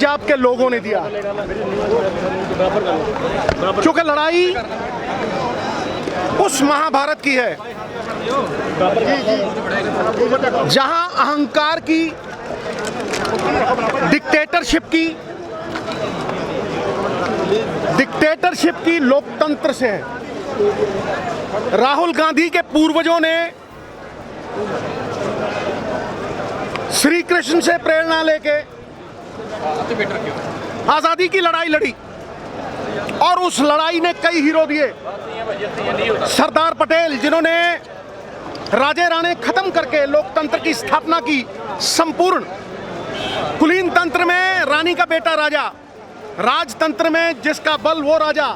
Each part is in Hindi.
पंजाब के लोगों ने दिया। क्योंकि लड़ाई उस महाभारत की है जहां अहंकार की, डिक्टेटरशिप की लोकतंत्र से है। राहुल गांधी के पूर्वजों ने श्री कृष्ण से प्रेरणा लेके आजादी की लड़ाई लड़ी और उस लड़ाई ने कई हीरो दिए। सरदार पटेल, जिन्होंने राजे राणे खत्म करके लोकतंत्र की स्थापना की, संपूर्ण कुलीन तंत्र में रानी का बेटा राजा, राजतंत्र में जिसका बल वो राजा।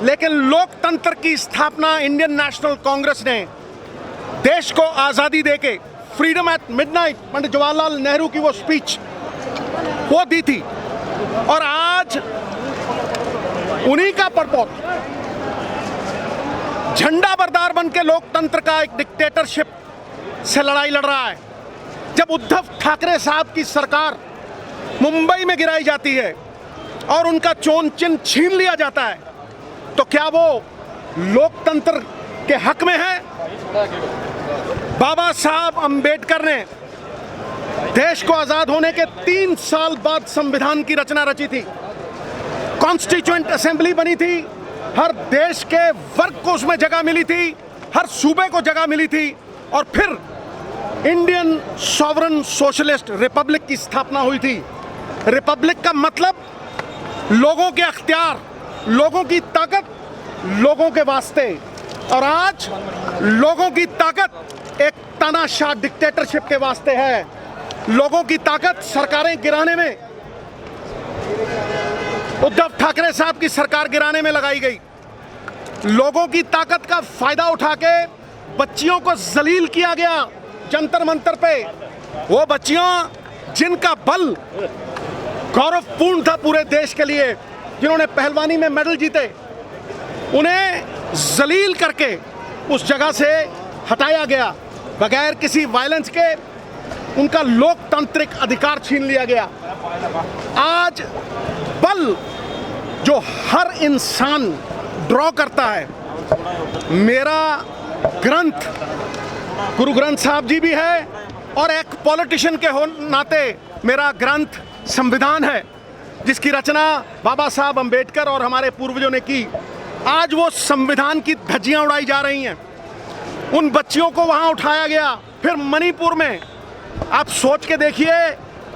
लेकिन लोकतंत्र की स्थापना इंडियन नेशनल कांग्रेस ने देश को आजादी देके, freedom eight midnight, Pandit Jawaharlal Nehru की वो स्पीच वो दी थी। और आज उन्हीं का परपोत झंडा बरदार बन के लोकतंत्र का एक डिक्टेटरशिप से लड़ाई लड़ रहा है। जब उद्धव ठाकरे साहब की सरकार मुंबई में गिराई जाती है और उनका चोन चिन्ह छीन लिया जाता है, तो क्या वो लोकतंत्र के हक में है? बाबा साहब अंबेडकर ने देश को आजाद होने के 3 साल बाद संविधान की रचना रची थी। कॉन्स्टिट्यूएंट असेंबली बनी थी, हर देश के वर्ग को उसमें जगह मिली थी, हर सूबे को जगह मिली थी, और फिर इंडियन सॉवरन सोशलिस्ट रिपब्लिक की स्थापना हुई थी। रिपब्लिक का मतलब लोगों के अख्तियार, लोगों की ताकत, लोगों के वास्ते। और आज लोगों की ताकत एक तानाशाह डिक्टेटरशिप के वास्ते है। लोगों की ताकत सरकारें गिराने में, उद्धव ठाकरे साहब की सरकार गिराने में लगाई गई। लोगों की ताकत का फायदा उठा के बच्चियों को जलील किया गया जंतर मंतर पे। वो बच्चियां जिनका बल गौरवपूर्ण था पूरे देश के लिए, जिन्होंने पहलवानी में मेडल जीते, उन्हें जलील करके उस जगह से हटाया गया बगैर किसी वायलेंस के। उनका लोकतांत्रिक अधिकार छीन लिया गया। आज बल जो हर इंसान ड्रॉ करता है, मेरा ग्रंथ गुरु ग्रंथ साहब जी भी है, और एक पॉलिटिशियन के नाते मेरा ग्रंथ संविधान है, जिसकी रचना बाबा साहब अंबेडकर और हमारे पूर्वजों ने की। आज वो संविधान की धज्जियां उड़ाई जा रही हैं। उन बच्चियों को वहां उठाया गया। फिर मणिपुर में, आप सोच के देखिए,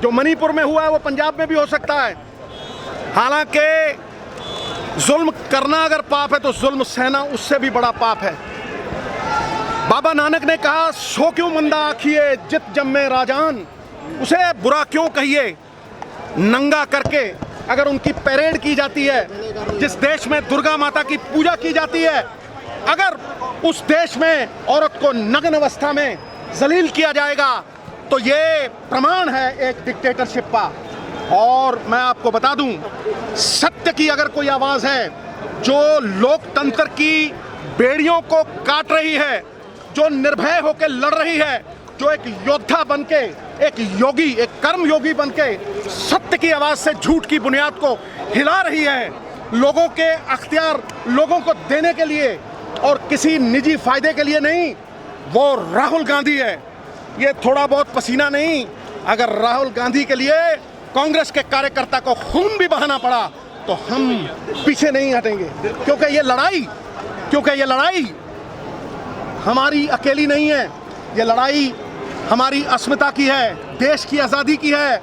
जो मणिपुर में हुआ है वो पंजाब में भी हो सकता है। हालांकि जुल्म करना अगर पाप है तो जुल्म सहना उससे भी बड़ा पाप है। बाबा नानक ने कहा, सो क्यों मंदा आखिए जित जम्मे राजान, उसे बुरा क्यों कहिए। नंगा करके अगर उनकी परेड की जाती है, जिस देश में दुर्गा माता की पूजा की जाती है, अगर उस देश में औरत को नग्न अवस्था में जलील किया जाएगा, तो ये प्रमाण है एक डिक्टेटरशिप का। और मैं आपको बता दूं, सत्य की अगर कोई आवाज है जो लोकतंत्र की बेड़ियों को काट रही है, जो निर्भय होकर लड़ रही है, जो एक योद्धा बनके, एक योगी, एक कर्म योगी बनके सत्य की आवाज से झूठ की बुनियाद को हिला रही है, लोगों के अख्तियार लोगों को देने के लिए और किसी निजी फायदे के लिए नहीं, वो राहुल गांधी है। ये थोड़ा बहुत पसीना नहीं, अगर राहुल गांधी के लिए कांग्रेस के कार्यकर्ता को खून भी बहाना पड़ा तो हम पीछे नहीं हटेंगे। क्योंकि ये लड़ाई हमारी अकेली नहीं है, ये लड़ाई हमारी अस्मिता की है, देश की आज़ादी की है।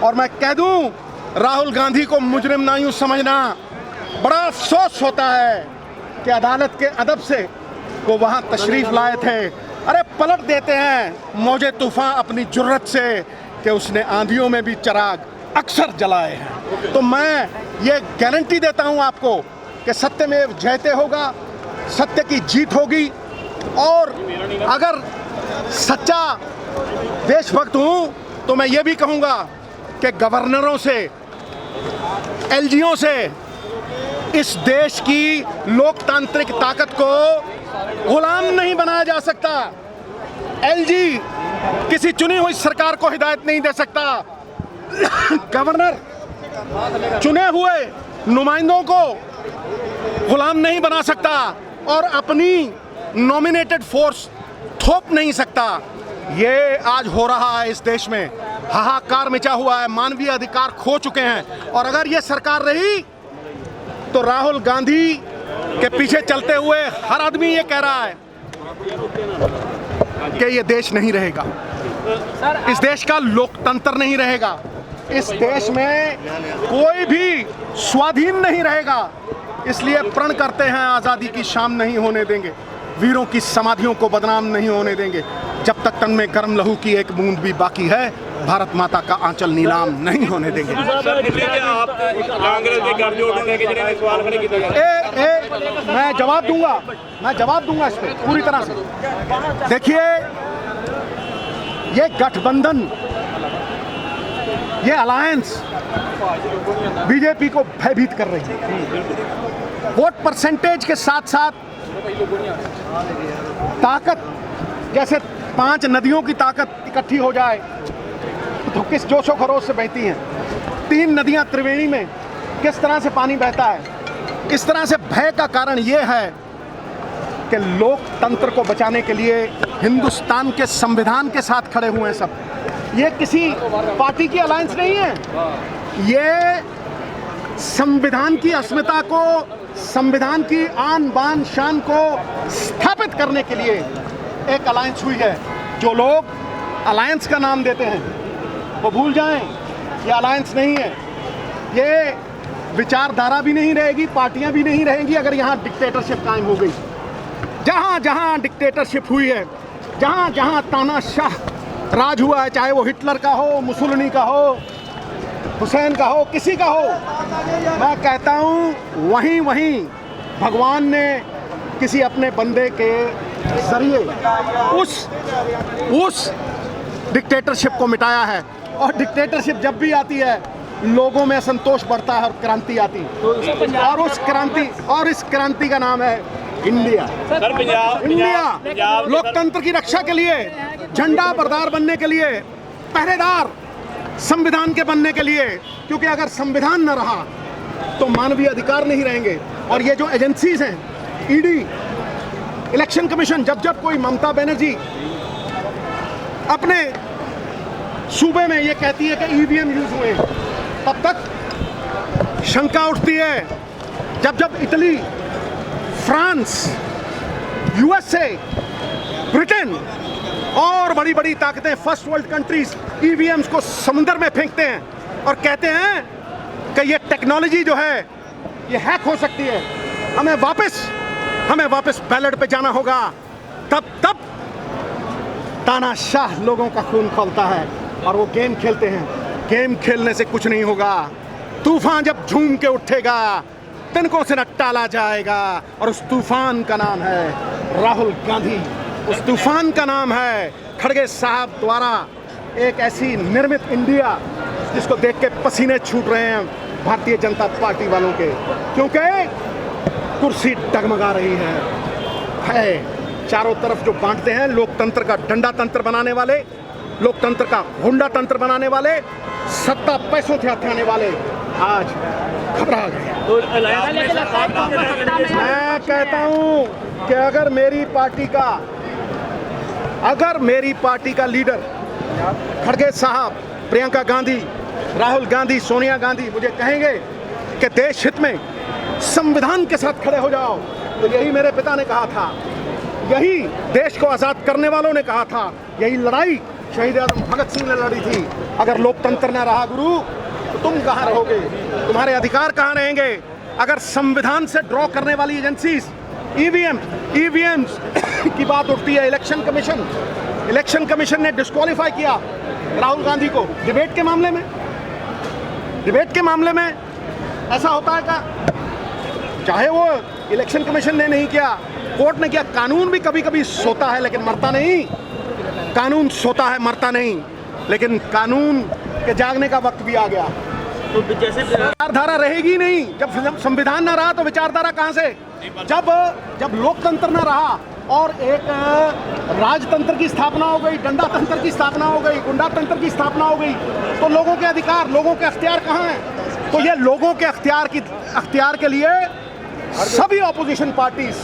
और मैं कह दूं, राहुल गांधी को मुजरिम ना यूं समझना। बड़ा अफसोस होता है कि अदालत के अदब से वो वहाँ तशरीफ़ लाए थे। अरे पलट देते हैं मौजे तूफ़ान अपनी जुर्रत से कि उसने आंधियों में भी चिराग अक्सर जलाए हैं। तो मैं ये गारंटी देता हूँ आपको कि सत्यमेव जयते होगा, सत्य की जीत होगी। और अगर सच्चा देशभक्त हूँ तो मैं ये भी कहूँगा कि गवर्नरों से, एलजीओ से इस देश की लोकतांत्रिक ताकत को गुलाम नहीं बनाया जा सकता। एलजी किसी चुनी हुई सरकार को हिदायत नहीं दे सकता। गवर्नर चुने हुए नुमाइंदों को गुलाम नहीं बना सकता और अपनी नॉमिनेटेड फोर्स थोप नहीं सकता। ये आज हो रहा है इस देश में, हाहाकार मचा हुआ है, मानवीय अधिकार खो चुके हैं। और अगर ये सरकार रही तो राहुल गांधी के पीछे चलते हुए हर आदमी ये कह रहा है कि ये देश नहीं रहेगा, इस देश का लोकतंत्र नहीं रहेगा, इस देश में कोई भी स्वाधीन नहीं रहेगा। इसलिए प्रण करते हैं आज़ादी की शाम नहीं होने देंगे, वीरों की समाधियों को बदनाम नहीं होने देंगे। जब तक तन में गर्म लहू की एक बूंद भी बाकी है, भारत माता का आंचल नीलाम नहीं होने देंगे। मैं जवाब दूंगा इस पर पूरी तरह से। देखिए, ये गठबंधन, ये अलायंस बीजेपी को भयभीत कर रही है। वोट परसेंटेज के साथ साथ ताकत, जैसे 5 नदियों की ताकत इकट्ठी हो जाए तो किस जोशो खरोश से बहती हैं। 3 नदियां त्रिवेणी में किस तरह से पानी बहता है। इस तरह से भय का कारण यह है कि लोकतंत्र को बचाने के लिए हिंदुस्तान के संविधान के साथ खड़े हुए हैं सब। ये किसी पार्टी की अलायंस नहीं है, ये संविधान की अस्मिता को, संविधान की आन बान शान को स्थापित करने के लिए एक अलायंस हुई है। जो लोग अलायंस का नाम देते हैं वो भूल जाएं, ये अलायंस नहीं है, ये विचारधारा भी नहीं रहेगी, पार्टियां भी नहीं रहेंगी अगर यहाँ डिक्टेटरशिप कायम हो गई। जहाँ जहाँ डिक्टेटरशिप हुई है, जहाँ जहाँ तानाशाह राज हुआ है, चाहे वो हिटलर का हो, मुसोलिनी का हो, हुसैन का हो, किसी का हो, मैं कहता हूँ वहीं वहीं भगवान ने किसी अपने बंदे के जरिए उस डिक्टेटरशिप को मिटाया है। और डिक्टेटरशिप जब भी आती है लोगों में असंतोष बढ़ता है और क्रांति आती है, और इस क्रांति का नाम है इंडिया। इंडिया लोकतंत्र की रक्षा के लिए, झंडा बरदार बनने के लिए, पहरेदार संविधान के बनने के लिए, क्योंकि अगर संविधान न रहा तो मानवीय अधिकार नहीं रहेंगे। और ये जो एजेंसीज हैं, ईडी, इलेक्शन कमीशन, जब कोई ममता बनर्जी अपने सूबे में ये कहती है कि ईवीएम यूज हुए, तब तक शंका उठती है। जब इटली, फ्रांस, यूएसए, ब्रिटेन और बड़ी बड़ी ताकतें, फर्स्ट वर्ल्ड कंट्रीज ईवीएम्स को समुद्र में फेंकते हैं और कहते हैं कि ये टेक्नोलॉजी जो है ये हैक हो सकती है, हमें वापस बैलेट पे जाना होगा, तब तानाशाह लोगों का खून खौलता है और वो गेम खेलते हैं। गेम खेलने से कुछ नहीं होगा। तूफान जब झूम के उठेगा तिनकों से न टाला जाएगा, और उस तूफान का नाम है राहुल गांधी। उस तूफान का नाम है खड़गे साहब द्वारा एक ऐसी निर्मित इंडिया जिसको देख के पसीने छूट रहे हैं भारतीय जनता पार्टी वालों के, क्योंकि कुर्सी डगमगा रही है। चारों तरफ जो बांटते हैं, लोकतंत्र का डंडा तंत्र बनाने वाले, लोकतंत्र का हुंडा तंत्र बनाने वाले, सत्ता पैसों से हथियाने वाले आज घबरा गए। मैं कहता हूं कि अगर मेरी पार्टी का लीडर खड़गे साहब, प्रियंका गांधी, राहुल गांधी, सोनिया गांधी मुझे कहेंगे कि देश हित में संविधान के साथ खड़े हो जाओ, तो यही मेरे पिता ने कहा था, यही देश को आज़ाद करने वालों ने कहा था, यही लड़ाई शहीद आजम भगत सिंह ने लड़ी थी। अगर लोकतंत्र न रहा गुरु तो तुम कहाँ रहोगे, तुम्हारे अधिकार कहाँ रहेंगे। अगर संविधान से ड्रॉ करने वाली एजेंसीज, ईवीएम्स की बात उठती है, इलेक्शन कमीशन ने डिस्क्वालीफाई किया राहुल गांधी को डिबेट के मामले में ऐसा होता है का, चाहे वो इलेक्शन कमीशन ने नहीं किया, कोर्ट ने किया। कानून भी कभी कभी सोता है लेकिन मरता नहीं, कानून सोता है मरता नहीं, लेकिन कानून के जागने का वक्त भी आ गया। तो जैसे विचारधारा रहेगी नहीं, जब संविधान ना रहा तो विचारधारा कहां से। जब लोकतंत्र ना रहा और एक राजतंत्र की स्थापना हो गई, डंडा तंत्र की स्थापना हो गई, गुंडा तंत्र की स्थापना हो गई, तो लोगों के अधिकार, लोगों के अख्तियार कहाँ हैं? तो ये लोगों के अख्तियार के लिए सभी ऑपोजिशन पार्टीज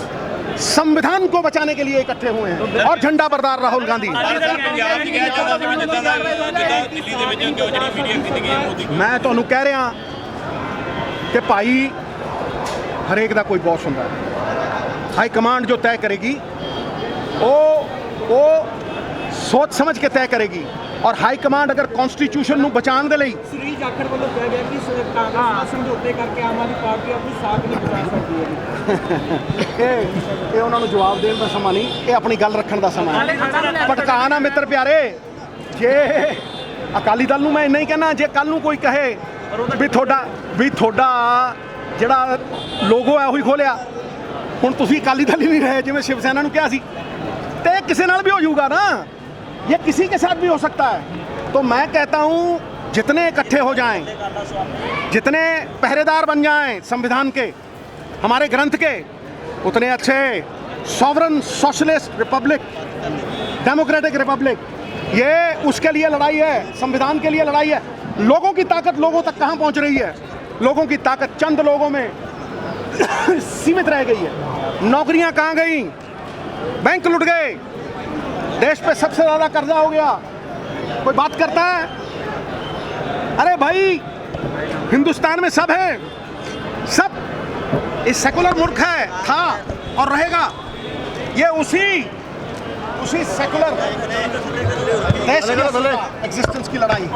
संविधान को बचाने के लिए इकट्ठे हुए हैं और झंडा बरदार राहुल गांधी। मैं तो कह रहा कि भाई हरेक दा कोई बॉस होंदा है, हाई कमांड जो तय करेगी वो सोच समझ के तय करेगी, और हाई कमांड अगर कॉन्स्टिट्यूशन ਨੂੰ ਬਚਾਉਣ ਦੇ ਲਈ ਸ੍ਰੀ ਜਾਖੜ ਵੱਲੋਂ ਕਿਹਾ ਗਿਆ ਕਿ ਕਾਂਗਰਸ ਨਾਲ ਸਮਝੌਤੇ ਕਰਕੇ ਆਮ ਆਦਮੀ ਪਾਰਟੀ ਆਪਣੀ ਸਾਖ ਨਹੀਂ ਬਚਾ ਸਕਦੀ ਹੈ। ਇਹ ਉਹਨਾਂ ਨੂੰ ਜਵਾਬ ਦੇਣ ਦਾ ਸਮਾਂ ਨਹੀਂ, ਇਹ ਆਪਣੀ ਗੱਲ ਰੱਖਣ ਦਾ ਸਮਾਂ ਹੈ। ਭਟਕਾ ਨਾ ਮਿੱਤਰ ਪਿਆਰੇ, ਜੇ ਅਕਾਲੀ ਦਲ ਨੂੰ ਮੈਂ ਇੰਨਾ ਹੀ ਕਹਿਣਾ, ਜੇ ਕੱਲ ਨੂੰ ਕੋਈ ਕਹੇ ਵੀ ਤੁਹਾਡਾ ਜਿਹੜਾ ਲੋਗੋ ਹੈ ਉਹੀ ਖੋਲਿਆ, ਹੁਣ ਤੁਸੀਂ ਅਕਾਲੀ ਦਲ ਹੀ ਨਹੀਂ ਰਹੇ ਜਿਵੇਂ ਸ਼ਿਵ ਸੈਨਾ ਨੂੰ ਕਿਹਾ ਸੀ, ਤੇ ਕਿਸੇ ਨਾਲ भी हो जाऊगा ना, ये किसी के साथ भी हो सकता है। तो मैं कहता हूँ जितने इकट्ठे हो जाएं, जितने पहरेदार बन जाएं संविधान के, हमारे ग्रंथ के, उतने अच्छे। Sovereign socialist Republic, democratic Republic, ये उसके लिए लड़ाई है, संविधान के लिए लड़ाई है। लोगों की ताकत लोगों तक कहाँ पहुँच रही है? लोगों की ताकत चंद लोगों में सीमित रह गई है। नौकरियाँ कहाँ गई? बैंक लुट गए, देश पे सबसे ज्यादा कर्जा हो गया, कोई बात करता है? अरे भाई हिंदुस्तान में सब है, सब इस सेकुलर मुल्क है, था और रहेगा। ये उसी सेकुलर देश की एग्जिस्टेंस की लड़ाई।